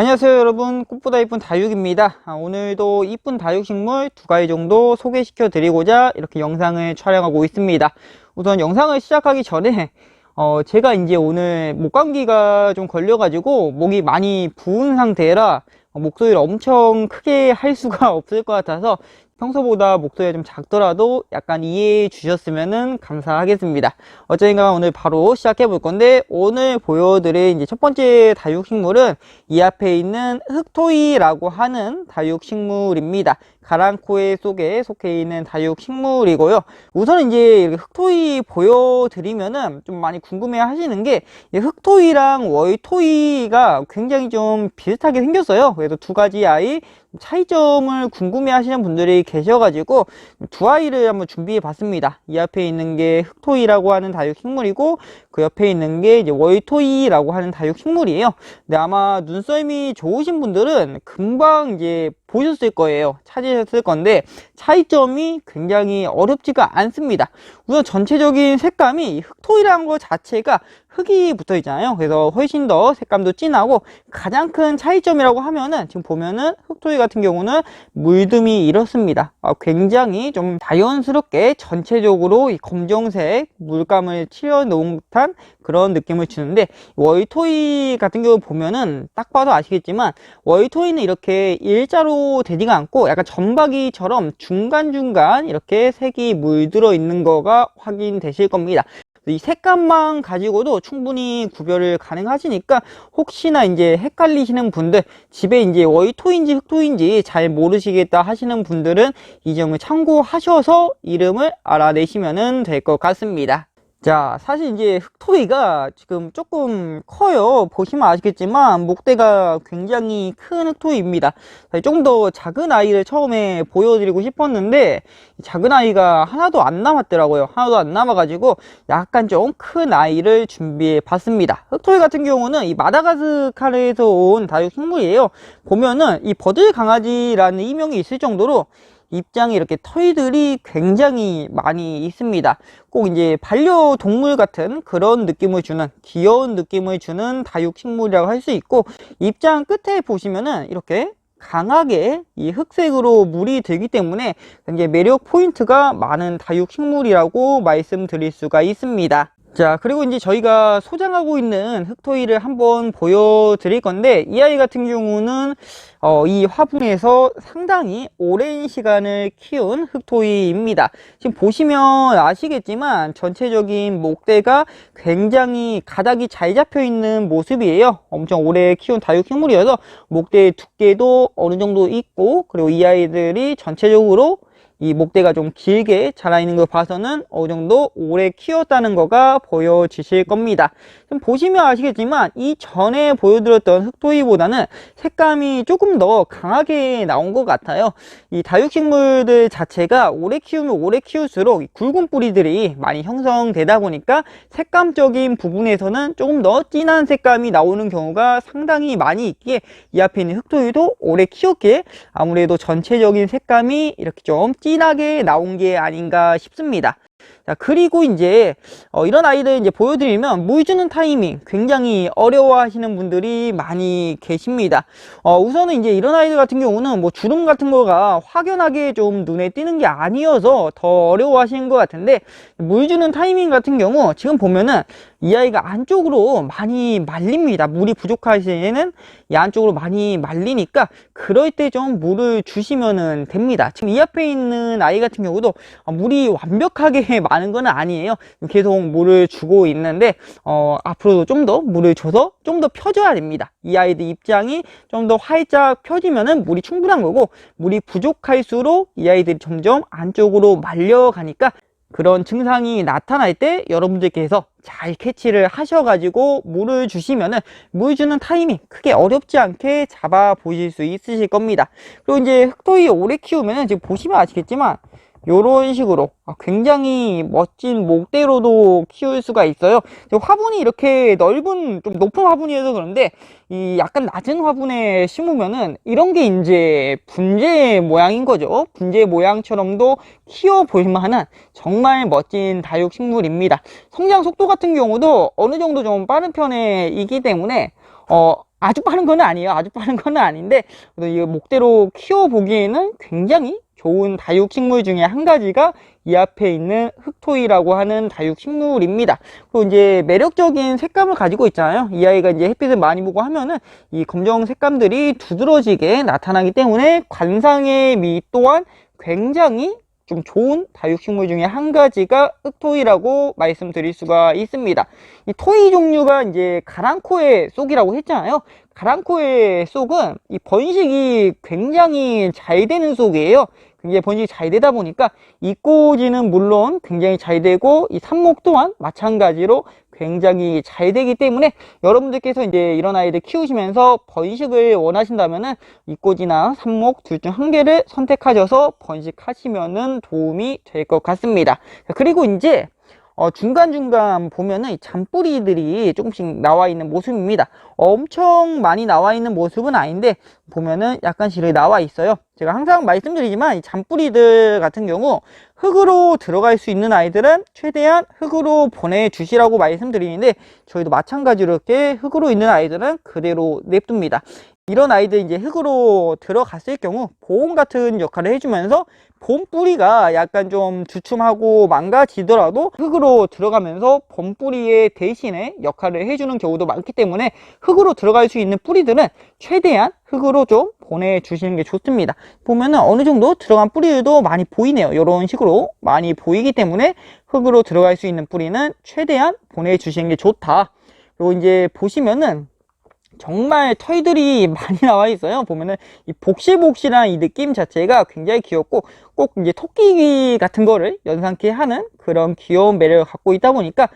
안녕하세요 여러분, 꽃보다 이쁜 다육입니다. 오늘도 이쁜 다육식물 두 가지 정도 소개시켜 드리고자 이렇게 영상을 촬영하고 있습니다. 우선 영상을 시작하기 전에 제가 이제 오늘 목감기가 좀 걸려가지고 목이 많이 부은 상태라 목소리를 엄청 크게 할 수가 없을 것 같아서 평소보다 목소리가 좀 작더라도 약간 이해해 주셨으면 감사하겠습니다. 어쩌니까 오늘 바로 시작해 볼 건데, 오늘 보여드릴 이제 첫 번째 다육식물은 이 앞에 있는 흑토이라고 하는 다육식물입니다. 가랑코에 속에 속해 있는 다육식물이고요. 우선 이제 이렇게 흑토이 보여드리면은 좀 많이 궁금해 하시는 게, 흑토이랑 월토이가 굉장히 좀 비슷하게 생겼어요. 그래서 두 가지 아이 차이점을 궁금해 하시는 분들이 계셔가지고 두 아이를 한번 준비해 봤습니다. 이 앞에 있는 게 흑토이라고 하는 다육식물이고, 그 옆에 있는 게 이제 월토이라고 하는 다육식물이에요. 근데 아마 눈썰미 좋으신 분들은 금방 이제 보셨을 거예요. 찾으셨을 건데 차이점이 굉장히 어렵지가 않습니다. 우선 전체적인 색감이 흑토이라는 것 자체가 흙이 붙어 있잖아요. 그래서 훨씬 더 색감도 진하고, 가장 큰 차이점이라고 하면은 지금 보면은 흑토이 같은 경우는 물듬이 이렇습니다. 굉장히 좀 자연스럽게 전체적으로 이 검정색 물감을 칠해 놓은 듯한 그런 느낌을 주는데, 월토이 같은 경우 보면은 딱 봐도 아시겠지만 월토이는 이렇게 일자로 되지가 않고 약간 점박이처럼 중간중간 이렇게 색이 물들어 있는 거가 확인되실 겁니다. 이 색감만 가지고도 충분히 구별을 가능하시니까, 혹시나 이제 헷갈리시는 분들, 집에 이제 월토인지 흑토인지 잘 모르시겠다 하시는 분들은 이 점을 참고하셔서 이름을 알아내시면 될 것 같습니다. 자, 사실 이제 흑토이가 지금 조금 커요. 보시면 아시겠지만 목대가 굉장히 큰 흑토이입니다. 조금 더 작은 아이를 처음에 보여드리고 싶었는데 작은 아이가 하나도 안 남았더라고요. 하나도 안 남아가지고 약간 좀 큰 아이를 준비해 봤습니다. 흑토이 같은 경우는 이 마다가스카르에서 온 다육식물이에요. 보면은 이 버들 강아지라는 이명이 있을 정도로 입장에 이렇게 털들이 굉장히 많이 있습니다. 꼭 이제 반려동물 같은 그런 느낌을 주는, 귀여운 느낌을 주는 다육식물이라고 할 수 있고, 입장 끝에 보시면은 이렇게 강하게 이 흑색으로 물이 들기 때문에 굉장히 매력 포인트가 많은 다육식물이라고 말씀드릴 수가 있습니다. 자, 그리고 이제 저희가 소장하고 있는 흑토이를 한번 보여드릴 건데, 이 아이 같은 경우는 이 화분에서 상당히 오랜 시간을 키운 흑토이입니다. 지금 보시면 아시겠지만 전체적인 목대가 굉장히 가닥이 잘 잡혀 있는 모습이에요. 엄청 오래 키운 다육식물이어서 목대의 두께도 어느 정도 있고, 그리고 이 아이들이 전체적으로 이 목대가 좀 길게 자라 있는 걸 봐서는 어느 정도 오래 키웠다는 거가 보여지실 겁니다. 지금 보시면 아시겠지만 이 전에 보여드렸던 흑토이보다는 색감이 조금 더 강하게 나온 것 같아요. 이 다육식물들 자체가 오래 키우면 오래 키울수록 굵은 뿌리들이 많이 형성되다 보니까 색감적인 부분에서는 조금 더 진한 색감이 나오는 경우가 상당히 많이 있기에, 이 앞에 있는 흑토이도 오래 키웠기에 아무래도 전체적인 색감이 이렇게 좀 진하게 나온 게 아닌가 싶습니다. 자, 그리고 이제 이런 아이들 이제 보여드리면 물 주는 타이밍 굉장히 어려워 하시는 분들이 많이 계십니다. 우선은 이제 이런 아이들 같은 경우는 뭐 주름 같은 거가 확연하게 좀 눈에 띄는 게 아니어서 더 어려워 하시는 것 같은데, 물 주는 타이밍 같은 경우 지금 보면은 이 아이가 안쪽으로 많이 말립니다. 물이 부족할 시에는 이 안쪽으로 많이 말리니까 그럴 때 좀 물을 주시면 됩니다. 지금 이 앞에 있는 아이 같은 경우도 물이 완벽하게 많은 건 아니에요. 계속 물을 주고 있는데 앞으로도 좀 더 물을 줘서 좀 더 펴줘야 됩니다. 이 아이들 입장이 좀 더 활짝 펴지면은 물이 충분한 거고, 물이 부족할수록 이 아이들이 점점 안쪽으로 말려가니까 그런 증상이 나타날 때 여러분들께서 잘 캐치를 하셔가지고 물을 주시면은 물 주는 타이밍 크게 어렵지 않게 잡아 보실 수 있으실 겁니다. 그리고 이제 흑토이 오래 키우면은 지금 보시면 아시겠지만 이런 식으로 굉장히 멋진 목대로도 키울 수가 있어요. 화분이 이렇게 넓은 좀 높은 화분이어서 그런데 이 약간 낮은 화분에 심으면은 이런 게 이제 분재 모양인 거죠. 분재 모양처럼도 키워 볼 만한 정말 멋진 다육식물입니다. 성장 속도 같은 경우도 어느 정도 좀 빠른 편이기 때문에 아주 빠른 건 아니에요. 아주 빠른 건 아닌데 이 목대로 키워보기에는 굉장히 좋은 다육식물 중에 한 가지가 이 앞에 있는 흑토이라고 하는 다육식물입니다. 그리고 이제 매력적인 색감을 가지고 있잖아요. 이 아이가 이제 햇빛을 많이 보고 하면은 이 검정 색감들이 두드러지게 나타나기 때문에 관상의 미 또한 굉장히 좀 좋은 다육식물 중에 한 가지가 흑토이라고 말씀드릴 수가 있습니다. 이 토이 종류가 이제 가랑코의 쏙이라고 했잖아요. 가랑코의 쏙은 이 번식이 굉장히 잘 되는 쏙이에요. 굉장히 번식이 잘 되다 보니까 이꼬지는 물론 굉장히 잘 되고 이 삽목 또한 마찬가지로 굉장히 잘 되기 때문에 여러분들께서 이제 이런 아이들 키우시면서 번식을 원하신다면은 이꼬지나 삽목 둘 중 한 개를 선택하셔서 번식하시면은 도움이 될 것 같습니다. 그리고 이제 중간중간 보면은 이 잔뿌리들이 조금씩 나와 있는 모습입니다. 엄청 많이 나와 있는 모습은 아닌데 보면은 약간씩 나와 있어요. 제가 항상 말씀드리지만 이 잔뿌리들 같은 경우 흙으로 들어갈 수 있는 아이들은 최대한 흙으로 보내주시라고 말씀드리는데 저희도 마찬가지로 이렇게 흙으로 있는 아이들은 그대로 냅둡니다. 이런 아이들 이제 흙으로 들어갔을 경우 보온 같은 역할을 해주면서 봄 뿌리가 약간 좀 주춤하고 망가지더라도 흙으로 들어가면서 봄 뿌리의 대신에 역할을 해주는 경우도 많기 때문에 흙으로 들어갈 수 있는 뿌리들은 최대한 흙으로 좀 보내주시는 게 좋습니다. 보면은 어느 정도 들어간 뿌리들도 많이 보이네요. 이런 식으로 많이 보이기 때문에 흙으로 들어갈 수 있는 뿌리는 최대한 보내주시는 게 좋다. 그리고 이제 보시면은 정말 털들이 많이 나와 있어요. 보면은 이 복실복실한 이 느낌 자체가 굉장히 귀엽고 꼭 이제 토끼 같은 거를 연상케 하는 그런 귀여운 매력을 갖고 있다 보니까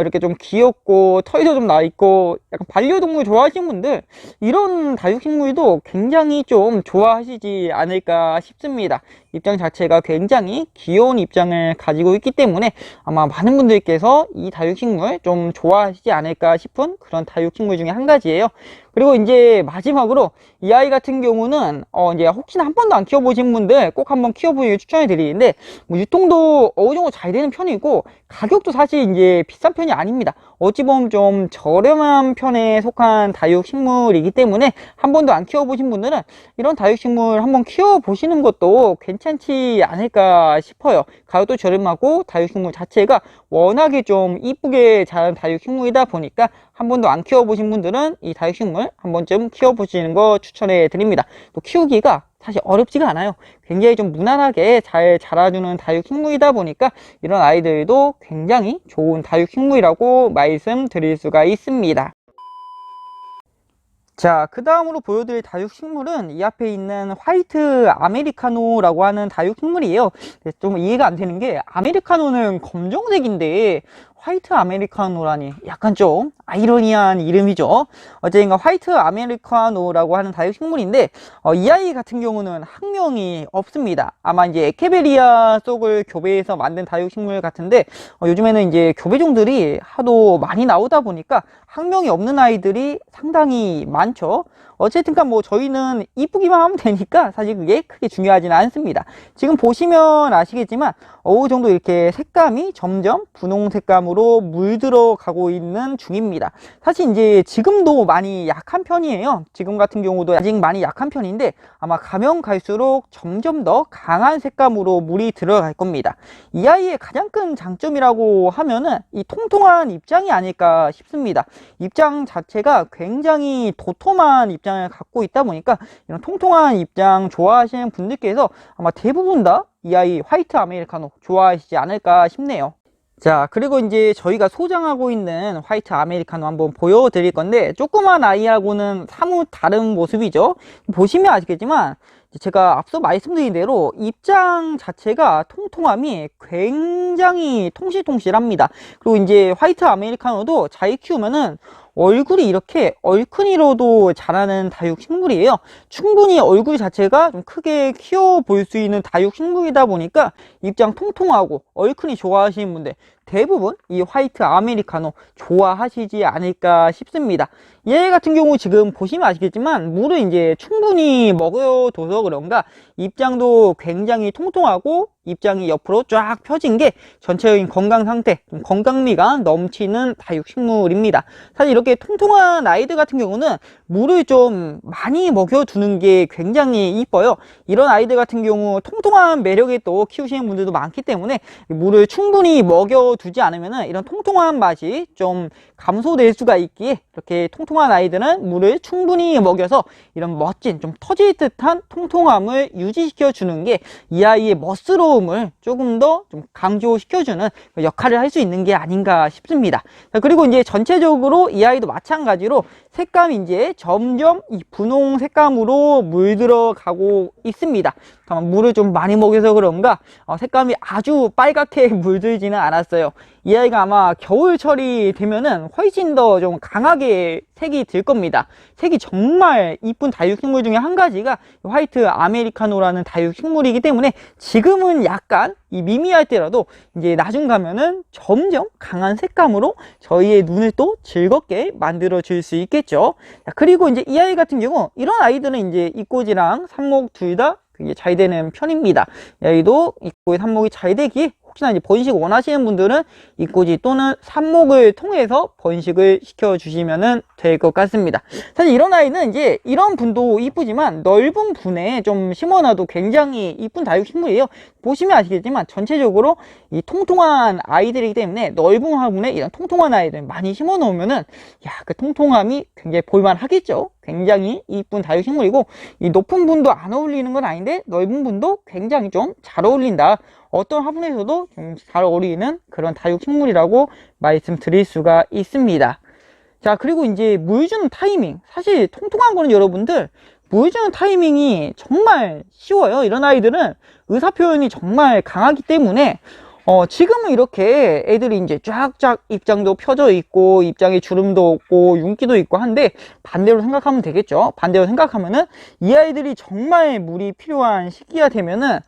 이렇게 좀 귀엽고 털도 좀 나 있고 약간 반려동물 좋아하시는 분들 이런 다육식물도 굉장히 좀 좋아하시지 않을까 싶습니다. 입장 자체가 굉장히 귀여운 입장을 가지고 있기 때문에 아마 많은 분들께서 이 다육식물 좀 좋아하시지 않을까 싶은 그런 다육식물 중에 한 가지예요. 그리고 이제 마지막으로 이 아이 같은 경우는 이제 혹시나 한 번도 안 키워보신 분들 꼭 한번 키워보기를 추천해 드리는데 뭐 유통도 어느 정도 잘 되는 편이고 가격도 사실 이제 비싼 편이 아닙니다. 어찌 보면 좀 저렴한 편에 속한 다육식물이기 때문에 한 번도 안 키워보신 분들은 이런 다육식물 한번 키워보시는 것도 괜찮지 않을까 싶어요. 가격도 저렴하고 다육식물 자체가 워낙에 좀 이쁘게 자란 다육식물이다 보니까 한 번도 안 키워보신 분들은 이 다육식물 한 번쯤 키워보시는 거 추천해 드립니다. 또 키우기가 사실 어렵지가 않아요. 굉장히 좀 무난하게 잘 자라주는 다육식물이다 보니까 이런 아이들도 굉장히 좋은 다육식물이라고 말씀드릴 수가 있습니다. 자, 그 다음으로 보여드릴 다육식물은 이 앞에 있는 화이트 아메리카노라고 하는 다육식물이에요. 좀 이해가 안 되는 게 아메리카노는 검정색인데 화이트 아메리카노라니 약간 좀 아이러니한 이름이죠. 어쨌든 화이트 아메리카노라고 하는 다육식물인데 이 아이 같은 경우는 학명이 없습니다. 아마 이제 에케베리아 속을 교배해서 만든 다육식물 같은데 요즘에는 이제 교배종들이 하도 많이 나오다 보니까 학명이 없는 아이들이 상당히 많죠. 어쨌든 뭐 저희는 이쁘기만 하면 되니까 사실 그게 크게 중요하지는 않습니다. 지금 보시면 아시겠지만 어느 정도 이렇게 색감이 점점 분홍 색감으로 물들어 가고 있는 중입니다. 사실 이제 지금도 많이 약한 편이에요. 지금 같은 경우도 아직 많이 약한 편인데 아마 가면 갈수록 점점 더 강한 색감으로 물이 들어갈 겁니다. 이 아이의 가장 큰 장점이라고 하면은 이 통통한 입장이 아닐까 싶습니다. 입장 자체가 굉장히 도톰한 입장을 갖고 있다 보니까 이런 통통한 입장 좋아하시는 분들께서 아마 대부분 다 이 아이 화이트 아메리카노 좋아하시지 않을까 싶네요. 자, 그리고 이제 저희가 소장하고 있는 화이트 아메리카노 한번 보여드릴 건데 조그만 아이하고는 사뭇 다른 모습이죠. 보시면 아시겠지만 제가 앞서 말씀드린 대로 입장 자체가 통통함이 굉장히 통실통실합니다. 그리고 이제 화이트 아메리카노도 잘 키우면은 얼굴이 이렇게 얼큰이로도 자라는 다육식물이에요. 충분히 얼굴 자체가 좀 크게 키워볼 수 있는 다육식물이다 보니까 입장 통통하고 얼큰이 좋아하시는 분들 대부분 이 화이트 아메리카노 좋아하시지 않을까 싶습니다. 얘 같은 경우 지금 보시면 아시겠지만 물을 이제 충분히 먹어둬서 그런가 입장도 굉장히 통통하고 입장이 옆으로 쫙 펴진 게 전체적인 건강 상태, 좀 건강미가 넘치는 다육식물입니다. 사실 이렇게 통통한 아이들 같은 경우는 물을 좀 많이 먹여두는 게 굉장히 이뻐요. 이런 아이들 같은 경우 통통한 매력에 또 키우시는 분들도 많기 때문에 물을 충분히 먹여두지 않으면 이런 통통한 맛이 좀 감소될 수가 있기에 이렇게 통통한 아이들은 물을 충분히 먹여서 이런 멋진 좀 터질 듯한 통통함을 유지시켜 주는 게 이 아이의 멋스러움을 조금 더 좀 강조시켜주는 역할을 할 수 있는 게 아닌가 싶습니다. 자, 그리고 이제 전체적으로 이 아이도 마찬가지로 색감이 이제 점점 이 분홍 색감으로 물들어가고 있습니다. 다만 물을 좀 많이 먹여서 그런가 색감이 아주 빨갛게 물들지는 않았어요. 이 아이가 아마 겨울철이 되면은 훨씬 더 좀 강하게 색이 들 겁니다. 색이 정말 이쁜 다육식물 중에 한 가지가 화이트 아메리카노라는 다육식물이기 때문에 지금은 약간 이 미미할 때라도 이제 나중 가면은 점점 강한 색감으로 저희의 눈을 또 즐겁게 만들어 줄 수 있겠죠. 자, 그리고 이제 이 아이 같은 경우 이런 아이들은 이제 이꼬지랑 삽목 둘 다 잘 되는 편입니다. 이 아이도 이꼬지 삽목이 잘 되기에 혹시나 이제 번식 원하시는 분들은 이꼬지 또는 삽목을 통해서 번식을 시켜주시면 될 것 같습니다. 사실 이런 아이는 이제 이런 분도 이쁘지만 넓은 분에 좀 심어놔도 굉장히 이쁜 다육식물이에요. 보시면 아시겠지만 전체적으로 이 통통한 아이들이기 때문에 넓은 화분에 이런 통통한 아이들 많이 심어 놓으면은 그 통통함이 굉장히 볼만 하겠죠. 굉장히 이쁜 다육식물이고 이 높은 분도 안 어울리는 건 아닌데 넓은 분도 굉장히 좀 잘 어울린다. 어떤 화분에서도 좀 잘 어울리는 그런 다육식물이라고 말씀드릴 수가 있습니다. 자, 그리고 이제 물 주는 타이밍. 사실 통통한 거는 여러분들 물 주는 타이밍이 정말 쉬워요. 이런 아이들은 의사표현이 정말 강하기 때문에 지금은 이렇게 애들이 이제 쫙쫙 입장도 펴져 있고 입장에 주름도 없고 윤기도 있고 한데 반대로 생각하면 되겠죠. 반대로 생각하면은 이 아이들이 정말 물이 필요한 시기가 되면은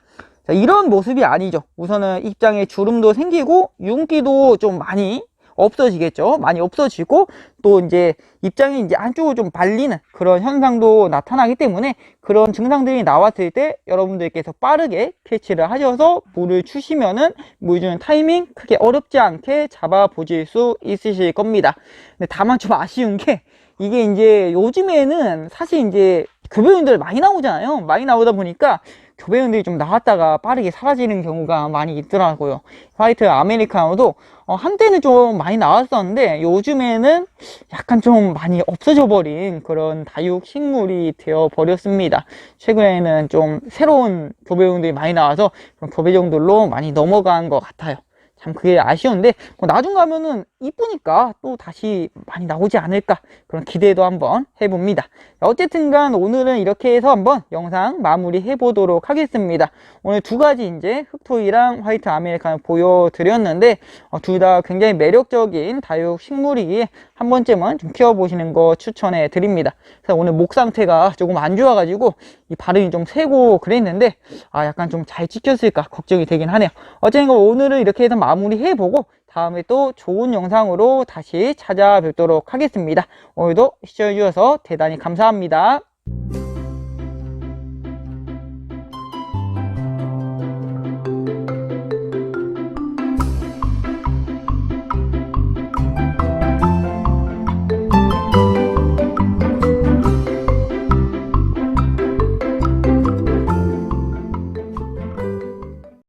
이런 모습이 아니죠. 우선은 입장에 주름도 생기고 윤기도 좀 많이 없어지겠죠. 많이 없어지고 또 이제 입장이 이제 안쪽으로 좀 말리는 그런 현상도 나타나기 때문에 그런 증상들이 나왔을 때 여러분들께서 빠르게 캐치를 하셔서 물을 주시면은 물 주는 타이밍 크게 어렵지 않게 잡아 보실 수 있으실 겁니다. 근데 다만 좀 아쉬운 게 이게 이제 요즘에는 사실 이제 교배원들 많이 나오잖아요. 많이 나오다 보니까 교배원들이 좀 나왔다가 빠르게 사라지는 경우가 많이 있더라고요. 화이트 아메리카노도 한때는 좀 많이 나왔었는데 요즘에는 약간 좀 많이 없어져 버린 그런 다육식물이 되어 버렸습니다. 최근에는 좀 새로운 교배종들이 많이 나와서 그런 교배종들로 많이 넘어간 것 같아요. 참 그게 아쉬운데 나중 가면은 이쁘니까 또 다시 많이 나오지 않을까 그런 기대도 한번 해봅니다. 어쨌든 간 오늘은 이렇게 해서 한번 영상 마무리 해보도록 하겠습니다. 오늘 두 가지 이제 흑토이랑 화이트 아메리카노 보여드렸는데 둘 다 굉장히 매력적인 다육식물이기에 한 번쯤은 좀 키워보시는 거 추천해 드립니다. 그래서 오늘 목 상태가 조금 안 좋아가지고 이 발음이 좀 세고 그랬는데 약간 좀 잘 찍혔을까 걱정이 되긴 하네요. 어쨌든 오늘은 이렇게 해서 마무리 해보고 다음에 또 좋은 영상으로 다시 찾아뵙도록 하겠습니다. 오늘도 시청해주셔서 대단히 감사합니다.